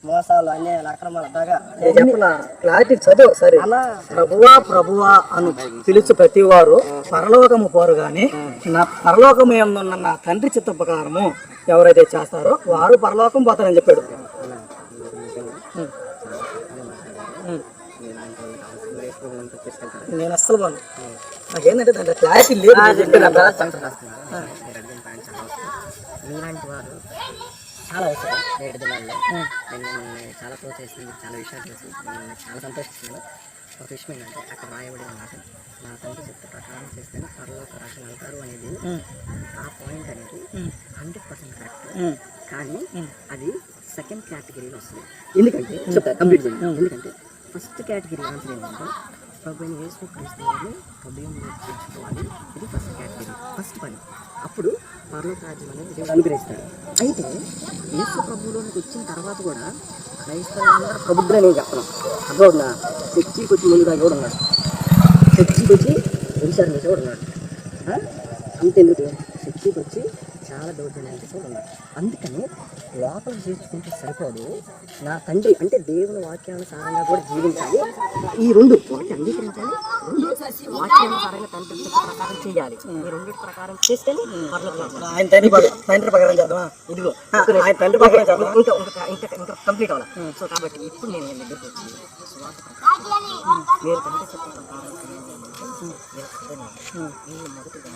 మోసాలు, అన్యాయాలు, అక్రమాలు దాకా క్లారిటీ చదువు సరే. ప్రభువా ప్రభువా అను పిలుచు ప్రతి వారు పరలోకము పోరు గాని నా పరలోకము ఏమన్నా నా తండ్రి చిత్త ప్రకారము ఎవరైతే చేస్తారో వారు పరలోకం పోతారని చెప్పాడు. నేను అస్సలు బాను నాకేంటంటే దాంట్లో క్లారిటీ లేదు. మీలాంటి వారు చాలా అవసరం నేటి దినాల్లో. నేను చాలా ప్రోత్సహిస్తుంది, చాలా విషయాలు చేసి నేను చాలా సంతోషిస్తున్నాను. ఒక విషయం ఏంటంటే అక్కడ రాయబడిన మాట, నా తండ్రి చెప్తే ప్రకారం చేస్తేనే పరలోక రాశి వెళ్తారు అనేది. ఆ పాయింట్ అనేది 100% కరెక్ట్. కానీ అది సెకండ్ కేటగిరీలో వస్తుంది. ఎందుకంటే చెప్తాను, కంప్లీట్ చేయండి. ఎందుకంటే ఫస్ట్ కేటగిరీ ఆన్సర్ ఏంటంటే ప్రభుని యేసుక్రీస్తు వారిని హృదయంలో చేర్చుకోవాలి. ఇది ఫస్ట్ కేటగిరీ, ఫస్ట్ పని. అప్పుడు పరలోక రాజ్యం అనేది దేవుడు అనుగ్రహిస్తాడు. అయితే యేసు ప్రభువులోనికి వచ్చిన తర్వాత కూడా క్రైస్తవులందరూ ప్రభుత్వం నేను చెప్పను. అర్థమవుతుందా? చర్చికి వచ్చి ముందు దాకా కూడా ఉన్నాడు, చర్చికి వచ్చి విచారణ చేసి కూడా ఉన్నాడు. అంతెందుకు చర్చికి వచ్చి చాలా దౌర్జన్యాలు చేసి కూడా ఉన్నాడు. అందుకని లోపల చేర్చుకుంటే సరిపోదు, నా తండ్రి అంటే దేవుని వాక్యానుసారంగా కూడా జీవించాలి. ఈ రెండు ఒకటి అంగీకరించాలి, రెండు వాక్యానుసారంగా తండ్రి ప్రకారం చేయాలి. ఈ రెండింటి ప్రకారం చేస్తేనే ఆయన తండ్రి ప్రకారం చేద్దామా? ఇదిగో ఆయన తండ్రి ప్రకారం చేద్దాం, ఇంకా కంప్లీట్ అవ్వాలి. సో కాబట్టి ఇప్పుడు నేను దగ్గరికి వచ్చి మీరు తండ్రి చెప్పిన ప్రకారం వీళ్ళు మొదటిగా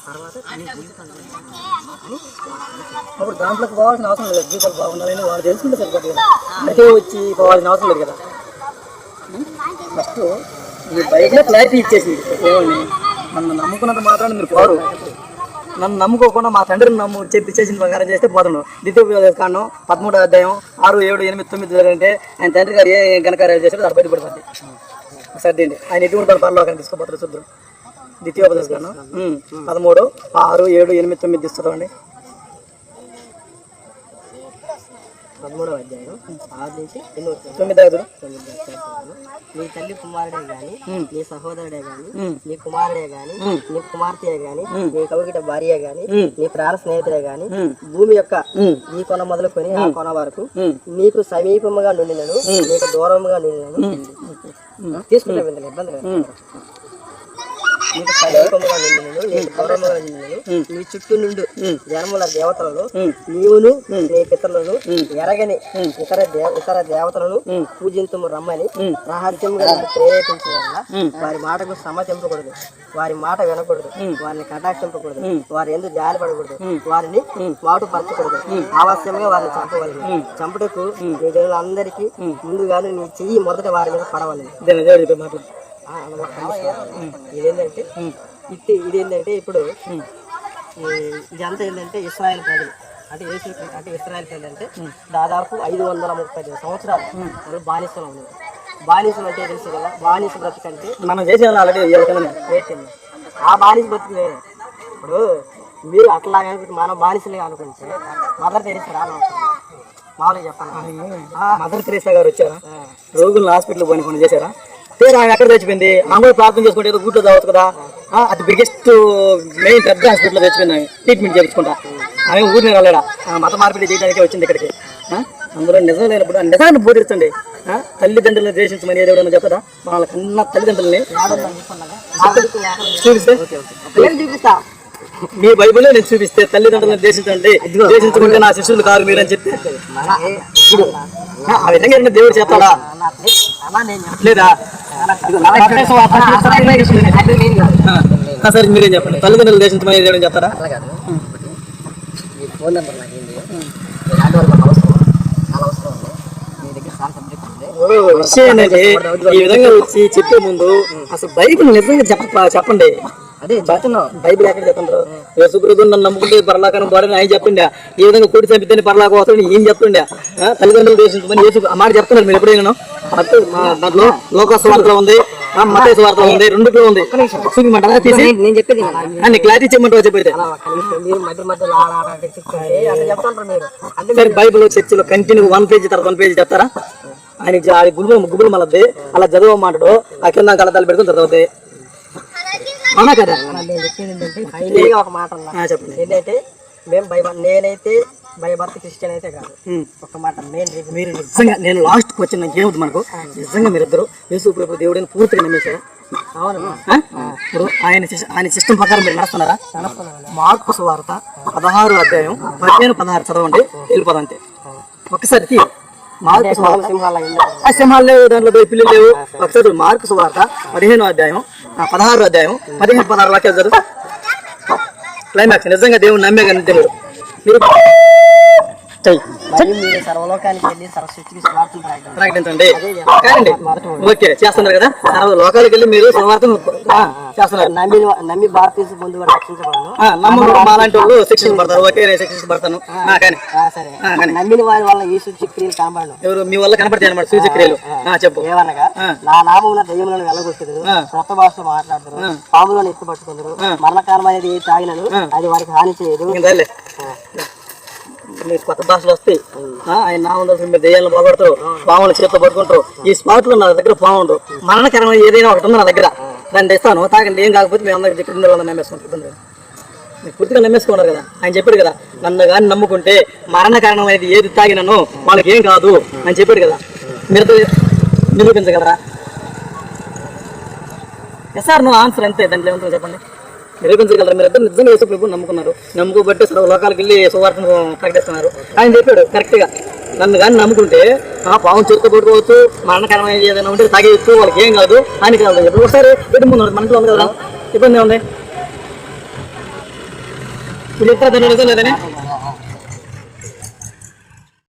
తర్వాత మీ జీవితాన్ని అప్పుడు దాంట్లోకి పోవాల్సిన అవసరం లేదు. జీవితాలు బాగుండాలని వాడు తెలుసుకుంటే సరిపోతుంది కదా, అదే వచ్చి పోవాల్సిన అవసరం లేదు కదా. ఫస్ట్ మీ బైబిల్ క్లారిటీ ఇచ్చేసింది. ఏమని నన్ను నమ్ముకున్నంత మాత్రాన్ని మీరు పోరు, నన్ను నమ్ముకోకుండా మా తండ్రిని చేసిన ప్రకారం చేస్తే పోతాను. ద్వితీయోపదేశకాండం 13వ అధ్యాయం 6, 7, 8, 9 అంటే ఆయన తండ్రి గారు ఏ ఘనకార్యాలు చేశారో అది బయటపడిపోద్ది. సర్దండి ఆయన ఎటువంటి తన పరలోకాన్ని తీసుకోపోతారు చూద్దాం. ద్వితీయోపదేశకాండం 13, 6, 7, 8, 9 తీసుకోండి. 13వ అధ్యాయం 6 నుంచి 9. నీ తల్లి కుమారుడే గాని, నీ సహోదరుడే గాని, నీ కుమారుడే గాని, నీ కుమార్తె గాని, నీ కవిగిట భార్య గాని, నీ ప్రాణ స్నేహితుడే గాని, భూమి యొక్క ఈ కొన మొదలుకొని ఆ కొన వరకు నీకు సమీపముగా నుండినను నీకు దూరముగా నుండినను తీసుకుంటే ఇబ్బంది లేదు. నీకు సమీపముగా నిండినను నీకు దూరముగా నిండినను నీ చుట్టూ నుండి జన్మల దేవతలను నీవును నీ పితరులను ఎరగని ఇతర దేవతలను పూజించము రమ్మని రహస్యంగా ప్రేరేపించడం వల్ల వారి మాటకు శ్రమ చెంపకూడదు, వారి మాట వినకూడదు, వారిని కటాక్షింపకూడదు, వారి ఎందుకు జాలి పడకూడదు, వారిని మాటు పరచకూడదు, ఆవశ్యంగా వారిని చంపవలను. చంపుటకు నీ జనులందరికీ ముందుగానే నీ చెయ్యి మొదట వారి మీద పడవలను. ఇదేంటంటే ఇప్పుడు ఇదంతా ఏంటంటే ఇస్రాయేల్ ప్రజలు అంటే ఇస్రాయేల్ ప్రజలు అంటే దాదాపు 530 సంవత్సరాలు వాళ్ళు బానిసలు ఉన్నారు. బానిసలు అంటే తెలుసు కదా, బానిస బ్రతుకంటే మనం చేసేవాళ్ళం ఆల్రెడీ వేసింది. ఆ బానిస బ్రతుకు వేరే. ఇప్పుడు మీరు అట్లాగే మనం బానిసలే అనుకుంటే మదర్ తెరీసా రానవసరం. మామూలుగా చెప్పాను, మదర్ తెరీసా గారు వచ్చారా? రోగులను హాస్పిటల్ పోయి కొన్ని చేశారా? ఆమె ఎక్కడ చచ్చిపోయింది? ఆమె కూడా ప్రార్థన చేసుకుంటే ఏదో గుట్లో తావచ్చు కదా. అది బిగ్గెస్ట్ మెయిన్ పెద్ద హాస్పిటల్లో చచ్చిపోయింది. ఆమె ట్రీట్మెంట్ చేయించుకుంటా ఆమె ఊరిని రాలేడా, మత మార్పిడి చేయడానికే వచ్చింది ఇక్కడికి. అందులో నిజం లేనప్పుడు నిజాన్ని బోధించండి. తల్లిదండ్రులను ద్వేషించమని ఎవరైనా చెప్తారా? వాళ్ళ కన్నా తల్లిదండ్రులని చూపిస్తా, మీ బైబిల్లో నేను చూపిస్తే తల్లిదండ్రులను ద్వేషించండి, ద్వేషించుకుంటే నా శిష్యులు కారు మీరని చెప్తే ఆ విధంగా దేవుడు చెప్తాడా? లేదా? సరే మీరేం చెప్పండి, తల్లిదండ్రులు దేశించమని దేవుడు చెప్తారా? విషయం ఏంటంటే ఈ విధంగా వచ్చి చెప్పే ముందు అసలు బైబిల్ నిజంగా చెప్పండి. అదే చెప్తున్నావు, బైబిల్ ఎక్కడ చెప్తుండ్రు? యేసుక్రీస్తుని నన్ను నమ్ముకుంటే పరలోకానికి పోరని ఆయన చెప్తుండే. ఈ విధంగా కూడి చంపితే పరలోకం వస్తాడని ఏం చెప్తుండే? తల్లిదండ్రులు దేశించమని యేసు ఆ మాట చెప్తున్నారు. మీరు ఎప్పుడైనా దాంట్లో లోకస్వార్థలో ఉంది, మతేసు వార్తలో ఉంది, రెండులో ఉంది. చూపిమంటారా? తీసి నేను చెప్పేది అన్ని క్లారిటీ చెప్పమంటారా? చెప్పైతే సరే బైబిల్ చర్చిలో కంటిన్యూ 1 పేజీ తర్వాత 1 పేజీ చెప్తారా? ఆయన గుబులు మళ్ళీ అలా చదవమంటాడు. ఆ కింద కళ్ళతాలు పెట్టుకుని చదవుతాయి. అవునా కదా? నేను చెప్పేది ఏంటంటే ఒక మాట చెప్పండి. ఏంటంటే మేము నేనైతే భయభక్తి క్రిస్టియన్ అయితే కాదు. ఒక మాట మీరు నిజంగా నేను లాస్ట్కి వచ్చి నాకు ఏమవుతుంది మనకు నిజంగా మీరిద్దరు యేసు ప్రభు దేవుడిని పూర్తిగా నమ్మేశారా? అవును. ఇప్పుడు ఆయన సిస్టమ్ ప్రకారం మీరు నడుస్తున్నారా? మార్కు సువార్త 16 అధ్యాయం 15-16 చదవండి, వెళ్ళిపోదాం అంతే. ఒక్కసారి తీ మార్కు సువార్త. సింహాలు లేవు, దాంట్లో పిల్లలు లేవు. ఒకసారి మార్కు సువార్త 15 అధ్యాయం 16 అధ్యాయం 15-16 వాక్యాలు చదువు. క్లైమాక్స్ నిజంగా దేవుడు నమ్మే కానీ దేవుడు మీరు మీరు సర్వలోకానికి వెళ్ళి సరస్వతికి స్వార్థం ప్రకటించండి. ఓకే చేస్తున్నారు కదా, లోకాలకు వెళ్ళి మీరు స్వార్థం చేస్తున్నారు. నమ్మి భారతదేశం ముందు రక్షించబడను, నమ్మరు మాలాంటి వాళ్ళు శిక్షించబడతారు. ఓకే నేను శిక్షించబడతాను. నమ్మిన వారి వల్ల ఈ సూచక్రియలు కనబడను. ఎవరు మీ వల్ల కనపడతాయి అన్నమాట సూచక్రియలు. చెప్పు. ఏమనగా నా నామమున దయ్యములను వెళ్ళగొట్టుదురు, కొత్త భాషలో మాట్లాడుతారు, పాములను ఎత్తుపట్టుకుందరు, మరణకాలం అనేది ఏ తాగినను అది వారికి హాని చేయదు. మీకు కొత్త భాషలు వస్తాయి. ఆయన నామం మీరు దెయ్యాలను పోగొడతారు, పాములు చేతితో పట్టుకుంటారు. ఈ స్పాట్ లో నా దగ్గర పాము ఉండవు, మరణకరమైన ఏదైనా ఒకటి ఉంది నా దగ్గర, దాన్ని తెస్తాను తాగండి. ఏం కాకపోతే మేము అందరికి ఇక్కడ నమ్మేసుకుంటాం. మీరు పూర్తిగా నమ్మేసుకున్నారు కదా. ఆయన చెప్పాడు కదా, నన్ను కానీ నమ్ముకుంటే మరణకారణం అనేది ఏది తాగినను వాళ్ళకి ఏం కాదు అని చెప్పాడు కదా. మీరు నిరూపించగలరా? సార్ నువ్వు ఆన్సర్ అంతే, దాంట్లో ఏమంటుందో చెప్పండి. నిరూపించగలరా? మీరు ఇద్దరు నిజంగా యేసు ప్రభువుని నమ్ముకున్నారు, నమ్ముకోబట్టి సర్వ లోకాలకు వెళ్ళి సువార్తను ప్రకటిస్తున్నారు. ఆయన చెప్పాడు కరెక్ట్గా, నన్ను కానీ నమ్ముకుంటే పాము చేతితో పట్టుకోవచ్చు, మరణకరమైన ఏదైనా ఉంటే తాగేయచ్చు, వాళ్ళకి ఏం కాదు అని కాదు. చెప్పి ఒకసారి ఎటు ముందు మనసులో ఉంది కదా, ఇబ్బంది ఉంది. ఇప్పుడు ఎక్కడ లేదని